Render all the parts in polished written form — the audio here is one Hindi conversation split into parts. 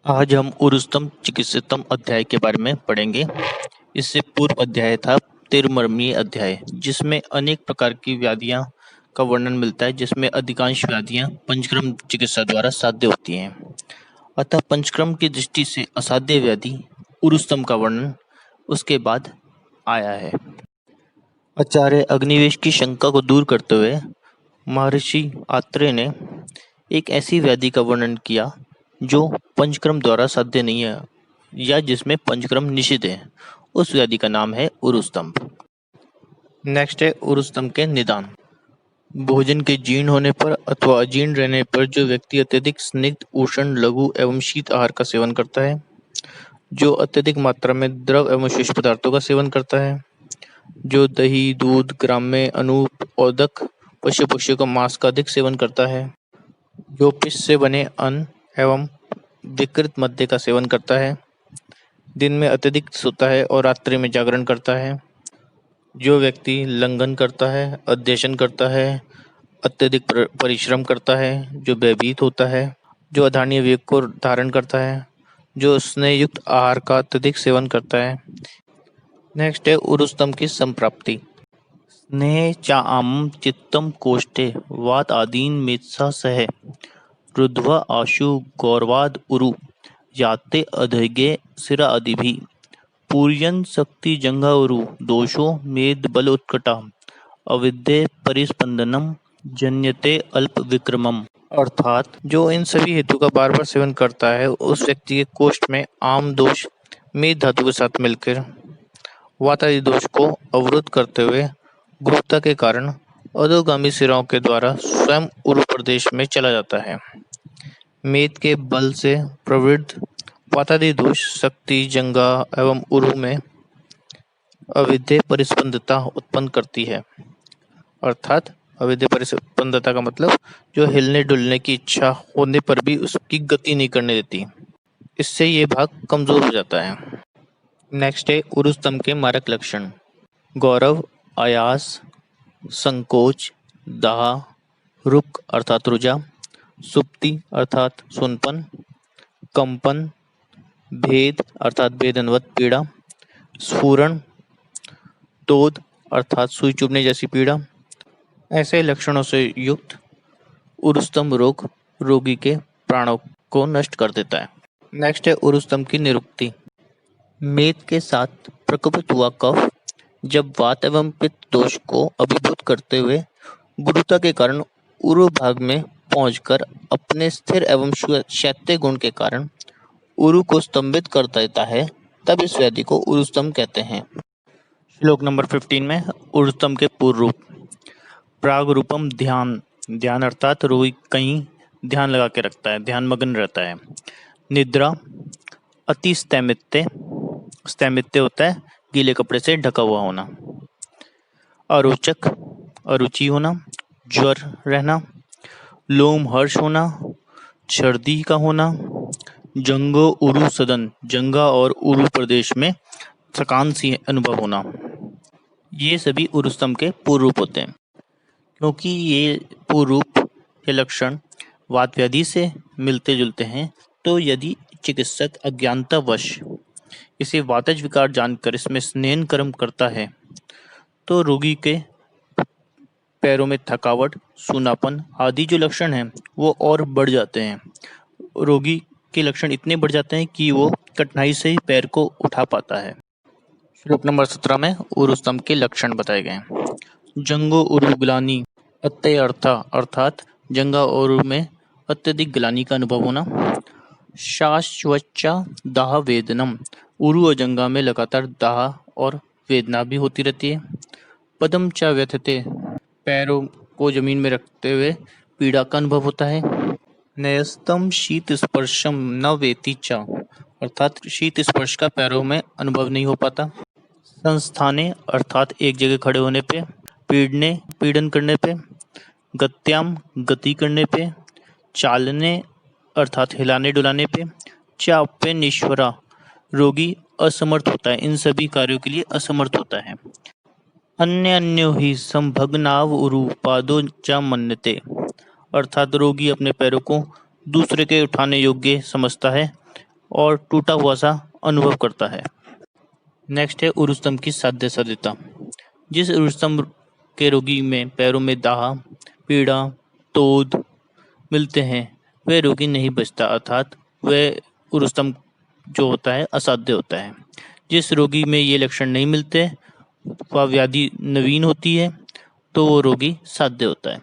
आज हम उरुस्तम चिकित्सितम अध्याय के बारे में पढ़ेंगे। इससे पूर्व अध्याय था तिरुमर्मी अध्याय, जिसमें अनेक प्रकार की व्याधियां का वर्णन मिलता है, जिसमें अधिकांश व्याधियां पंचक्रम चिकित्सा द्वारा साध्य होती हैं। अतः पंचक्रम की दृष्टि से असाध्य व्याधि उरुस्तम का वर्णन उसके बाद आया है। आचार्य अग्निवेश की शंका को दूर करते हुए महर्षि आत्रेय ने एक ऐसी व्याधि का वर्णन किया जो पंचक्रम द्वारा साध्य नहीं है या जिसमें पंचक्रम निषिद्ध है। उस व्याधि का नाम है उरुस्तंभ। नेक्स्ट है उरुस्तंभ के निदान। भोजन के जीर्ण होने पर अथवा अजीर्ण रहने पर जो व्यक्ति अत्यधिक स्निग्ध, उष्ण, लघु एवं शीत आहार का सेवन करता है, जो अत्यधिक मात्रा में द्रव एवं शेष पदार्थों का सेवन करता है, जो दही, दूध, ग्राम्य, अनूप, औदक, पशु पक्षियों का मांस का अधिक सेवन करता है, जो पिष्ट से बने अन्न एवं विकृत मद्य का सेवन करता है, दिन में अत्यधिक सोता है और रात्रि में जागरण करता है, जो व्यक्ति लंघन करता है, अध्यशन करता है, अत्यधिक परिश्रम करता है, जो भयभीत होता है, जो अधारणीय विवेक को धारण करता है, जो स्नेह युक्त आहार का अत्यधिक सेवन करता है। नेक्स्ट है उरुस्तंभ की संप्राप्ति। स्नेह चा आमम चित्तम कोष्ठे वात आदीन मेत्सा सह रुद्ध्वा आशु गौरवाद उरु याते अधगे सिरा अधिभि पूर्यन शक्ति जंगा उरु दोषो मेद बल उत्कटा अविद्य परिस्पंदनम जन्यते अल्प विक्रमम। अर्थात जो इन सभी हेतु का बार बार सेवन करता है, उस व्यक्ति के कोष्ठ में आम दोष मेद धातु के साथ मिलकर वातादि दोष को अवरुद्ध करते हुए गुरुता के कारण अधोगामी सिराओं के द्वारा स्वयं उरु प्रदेश में चला जाता है। मेद के बल से प्रवृत्त वातादि दोष शक्ति जंगा एवं उरु में अविद्य परिस्पंदता उत्पन्न करती है। अर्थात अविद्य परिस्पंदता का मतलब जो हिलने डुलने की इच्छा होने पर भी उसकी गति नहीं करने देती, इससे ये भाग कमजोर हो जाता है। नेक्स्ट है उरुस्तंभ के मारक लक्षण। गौरव, आयास, संकोच, दाह, रुक अर्थात रुजा, सुप्ति अर्थात सुनपन, कंपन, भेद अर्थात भेदनवत पीड़ा, स्फुरण, तोद अर्थात सुई चुभने जैसी पीड़ा। ऐसे लक्षणों से युक्त उरुस्तंभ रोग रोगी के प्राणों को नष्ट कर देता है। नेक्स्ट है उरुस्तंभ की निरुक्ति। मेद के साथ प्रकपित हुआ कफ जब वात एवं पित्त दोष को अभिभूत करते हुए गुरुता के कारण उरु भाग में पहुंचकर अपने स्थिर एवं शैत्य गुण के कारण उरु को स्तंभित कर देता है, तब इस व्याधि को उरुस्तंभ कहते हैं। श्लोक नंबर 15 में उरुस्तंभ के पूर्व रूप। प्राग रूपम ध्यान। ध्यान अर्थात रोगी कहीं ध्यान लगा के रखता है, ध्यान मग्न रहता है। निद्रा, अति स्थैमित्य, स्थैमित्य होता है गीले कपड़े से ढका हुआ होना। अरोचक, अरुचि होना, ज्वर रहना, लोम हर्ष होना, सर्दी का होना, जंगो उरु सदन, जंगा और उरु प्रदेश में थकान सी अनुभव होना। ये सभी उरुस्तंभ के पूर्व रूप होते हैं। क्योंकि ये पूर्व रूप के लक्षण वात व्याधि से मिलते जुलते हैं, तो यदि चिकित्सक अज्ञानतावश इसे वातज विकार जानकर इसमें स्नेहन कर्म करता है, तो रोगी के पैरों में थकावट, सूनापन आदि जो लक्षण हैं वो और बढ़ जाते हैं। रोगी के लक्षण इतने बढ़ जाते हैं कि वो कठिनाई से ही पैर को उठा पाता है। श्लोक नंबर 17 में उरुस्तंभ के लक्षण बताए गए हैं। जंगो उरु ग्लानि अत्यय अर्थात जंगा और उरु में अत्यधिक ग्लानि का अनुभव होना। शाश्वच्चा दाह वेदनम, उरु और जंगा में लगातार दाह और वेदना भी होती रहती है। पदम चा व्यथते, पैरों को जमीन में रखते हुए पीड़ा का अनुभव होता है। नयस्तम शीत स्पर्शम न वेति चा, अर्थात शीत स्पर्श का पैरों में अनुभव नहीं हो पाता। संस्थाने अर्थात एक जगह खड़े होने पे, पीड़ने पीड़न करने पे, गत्याम गति करने पे, चालने अर्थात हिलाने डुलाने पे, चाप्य निश्वरा रोगी असमर्थ होता है, इन सभी कार्यों के लिए असमर्थ होता है। अन्यो ही संभग्नाव उरु पादो चा मन्यते, अर्थात रोगी अपने पैरों को दूसरे के उठाने योग्य समझता है और टूटा हुआ सा अनुभव करता है। नेक्स्ट है उरुस्तम की साध्य साध्यता। जिस उरुस्तम के रोगी में पैरों में दाह, पीड़ा, तोद मिलते हैं वह रोगी नहीं बचता, अर्थात वह उरुस्तम जो होता है असाध्य होता है। जिस रोगी में ये लक्षण नहीं मिलते, वह व्याधि नवीन होती है, तो वो रोगी साध्य होता है।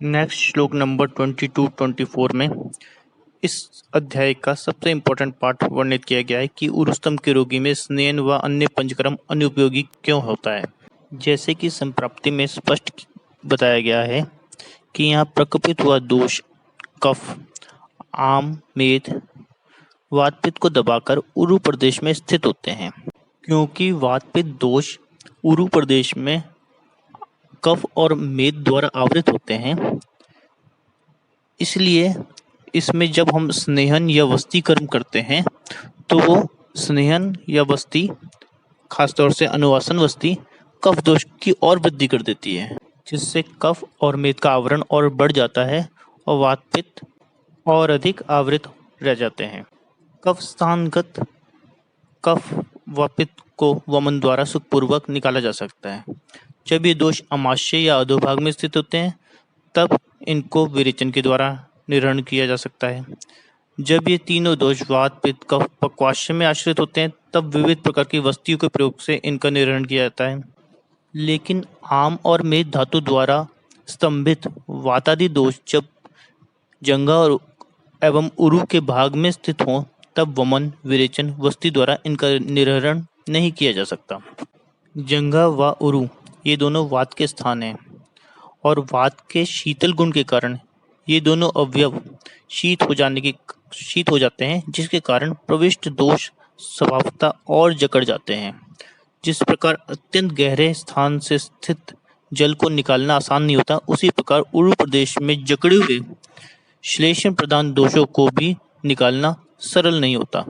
नेक्स्ट श्लोक नंबर 22-24 में इस अध्याय का सबसे इम्पोर्टेंट पार्ट वर्णित किया गया है कि उरुस्तम के रोगी में स्नेन व अन्य पंचकर्म अनुपयोगी क्यों होता है। जैसे कि संप्राप्ति में स्पष्ट बताया गया है कि यहाँ प्रकपित हुआ दोष कफ, आम, मेद, वातपित्त को दबाकर उरु प्रदेश में स्थित होते हैं। क्योंकि वातपित्त दोष उरु प्रदेश में कफ और मेद द्वारा आवृत होते हैं, इसलिए इसमें जब हम स्नेहन या वस्ती कर्म करते हैं तो वो स्नेहन या वस्ती, खासतौर से अनुवासन वस्ती, कफ दोष की और वृद्धि कर देती है, जिससे कफ और मेद का आवरण और बढ़ जाता है और वातपित्त और अधिक आवृत रह जाते हैं। कफ स्थानगत कफ व पित्त को वमन द्वारा सुखपूर्वक निकाला जा सकता है। जब ये दोष आमाशय या अधोभाग में स्थित होते हैं तब इनको विरेचन के द्वारा निर्हरण किया जा सकता है। जब ये तीनों दोष वात, पित्त, कफ, पक्वाशय में आश्रित होते हैं तब विविध प्रकार की वस्तुओं के प्रयोग से इनका निर्हरण किया जाता है। लेकिन आम और मेद धातु द्वारा स्तंभित वातादि दोष जब जंघा और एवं उरु के भाग में स्थित हों तब वमन, विरेचन, वस्ती द्वारा इनका निर्हरण नहीं किया जा सकता। जंघा व उरु ये दोनों वात के स्थान हैं और वात के शीतल गुण के कारण ये दोनों अवयव शीत हो जाते हैं, जिसके कारण प्रविष्ट दोष स्वभावतः और जकड़ जाते हैं। जिस प्रकार अत्यंत गहरे स्थान से स्थित जल को निकालना आसान नहीं होता, उसी प्रकार उरु प्रदेश में जकड़े हुए श्लेष्म प्रधान दोषों को भी निकालना सरल नहीं होता।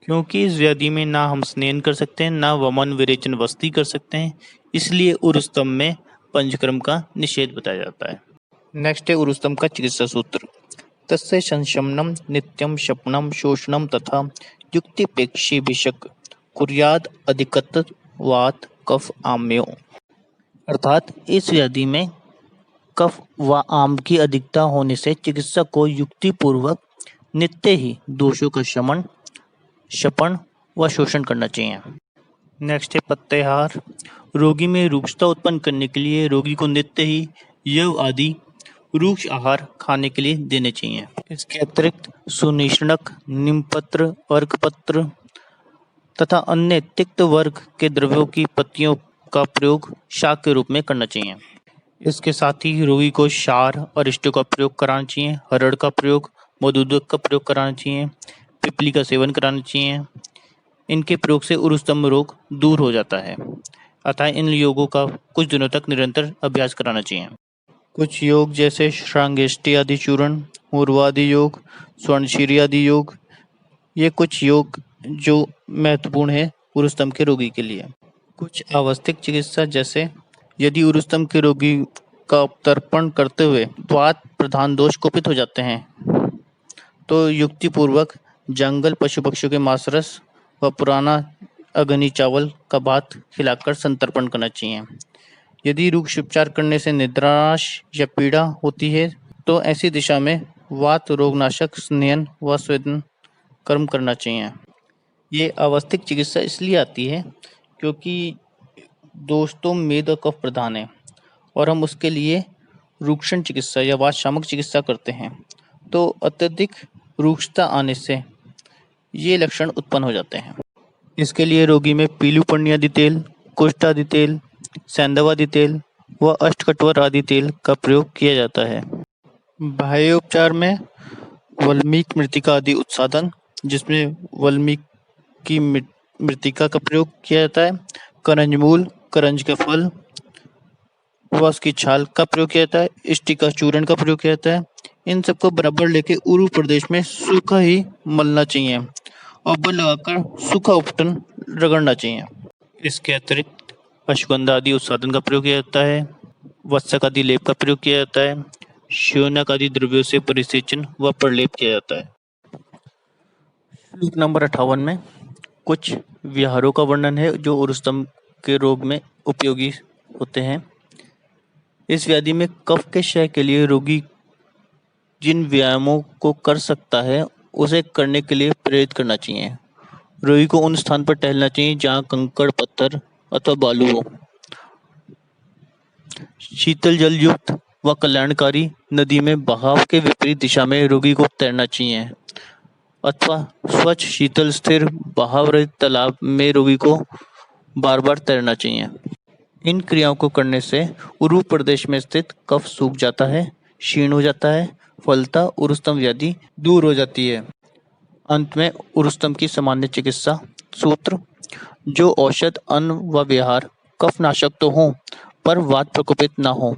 क्योंकि इस व्याधि में ना हम स्नेन कर सकते हैं, ना वमन, विरेचन, वस्ती कर सकते हैं, इसलिए उरुस्तम में पंचकर्म का निषेध बताया जाता है। नेक्स्ट है उरुस्तम का चिकित्सा सूत्र। तस्य संशमनम नित्यम शपनम शोषणम तथा युक्तिपेक्षिभिषक कुर्याद अधिकत वात कफ आम्यो। अर्थात इस व्याधि में कफ व आम की अधिकता होने से चिकित्सक को युक्ति पूर्वक नित्य ही दोषों का शमन, शपन व शोषण करना चाहिए। नेक्स्ट है पत्तेहार। रोगी में रूक्षता उत्पन्न करने के लिए रोगी को नित्य ही यव आदि रूक्ष आहार खाने के लिए देने चाहिए। इसके अतिरिक्त सुनिष्णक, नीमपत्र, अर्कपत्र तथा अन्य तिक्त वर्ग के द्रव्यों की पत्तियों का प्रयोग शाक के रूप में करना चाहिए। इसके साथ ही रोगी को क्षार, अरिष्टों का प्रयोग कराना चाहिए, हरड़ का प्रयोग, मधुदक का प्रयोग कराना चाहिए, पिपली का सेवन कराना चाहिए। इनके प्रयोग से उरुस्तम रोग दूर हो जाता है, अतः इन योगों का कुछ दिनों तक निरंतर अभ्यास कराना चाहिए। कुछ योग जैसे श्रांगेष्टि आदि चूर्ण, उर्वादि योग, स्वर्णशीरी आदि योग, ये कुछ योग जो महत्वपूर्ण है उरुस्तम के रोगी के लिए। कुछ आवस्थिक चिकित्सा जैसे यदि उरुस्तम के रोगी का उपतर्पण करते हुए वात प्रधान दोष कुपित हो जाते हैं तो युक्ति पूर्वक जंगल पशु पक्षियों के मांसरस व पुराना अग्नि चावल का भात खिलाकर संतर्पण करना चाहिए। यदि रूक्ष उपचार करने से निद्रानाश या पीड़ा होती है तो ऐसी दिशा में वात रोगनाशक स्नेहन व स्वेदन कर्म करना चाहिए। ये अवस्थिक चिकित्सा इसलिए आती है क्योंकि दोष तो मेद और कफ प्रधान है और हम उसके लिए रूक्षण चिकित्सा या वात शामक चिकित्सा करते हैं, तो अत्यधिक रूक्षता आने से ये लक्षण उत्पन्न हो जाते हैं। इसके लिए रोगी में पीलूपण्य आदि तेल, कुष्ठ आदि तेल, सैंधव आदि तेल व अष्टकट्वर आदि तेल का प्रयोग किया जाता है। बाह्य उपचार में वल्मीक मृतिका आदि उत्साधन, जिसमें वल्मीक की मृतिका का प्रयोग किया जाता है, करंज मूल, करंज का फल व उसकी छाल का प्रयोग किया जाता है, इष्टिका चूर्ण का प्रयोग किया जाता है। इन सबको बराबर लेके उरु प्रदेश में सूखा ही मलना चाहिए और बल लगाकर सूखा उपटन रगड़ना चाहिए। इसके अतिरिक्त अश्वगंधा आदि उत्साधन का प्रयोग किया जाता है, वत्सक आदि लेप का प्रयोग किया जाता है, श्योनक आदि द्रव्यों से परिसेचन व प्रलेप किया जाता है। श्लोक नंबर 58 में कुछ विहारों का वर्णन है जो उरुस्तम के रोग में उपयोगी होते हैं। इस व्याधि में कफ के क्षय के लिए रोगी जिन व्यायामों को कर सकता है उसे करने के लिए प्रेरित करना चाहिए। रोगी को उन स्थान पर टहलना चाहिए जहां कंकड़, पत्थर अथवा बालू हो। शीतल जल युक्त व कल्याणकारी नदी में बहाव के विपरीत दिशा में रोगी को तैरना चाहिए अथवा स्वच्छ शीतल स्थिर बहाव रहित तालाब में रोगी को बार बार तैरना चाहिए। इन क्रियाओं को करने से उरु प्रदेश में स्थित कफ सूख जाता है, क्षीण हो जाता है, फलतः उरुस्तम व्याधि दूर हो जाती है। अंत में उरुस्तम की सामान्य चिकित्सा सूत्र। जो औषध, अन्न व विहार कफनाशक तो हों पर वात प्रकोपित न हो,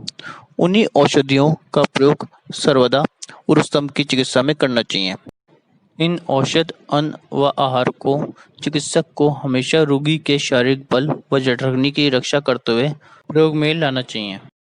उन्हीं औषधियों का प्रयोग सर्वदा उरुस्तम की चिकित्सा में करना चाहिए। इन औषध, अन्न व आहार को चिकित्सक को हमेशा रोगी के शारीरिक बल व जठराग्नि की रक्षा करते हुए प्रयोग में लाना चाहिए।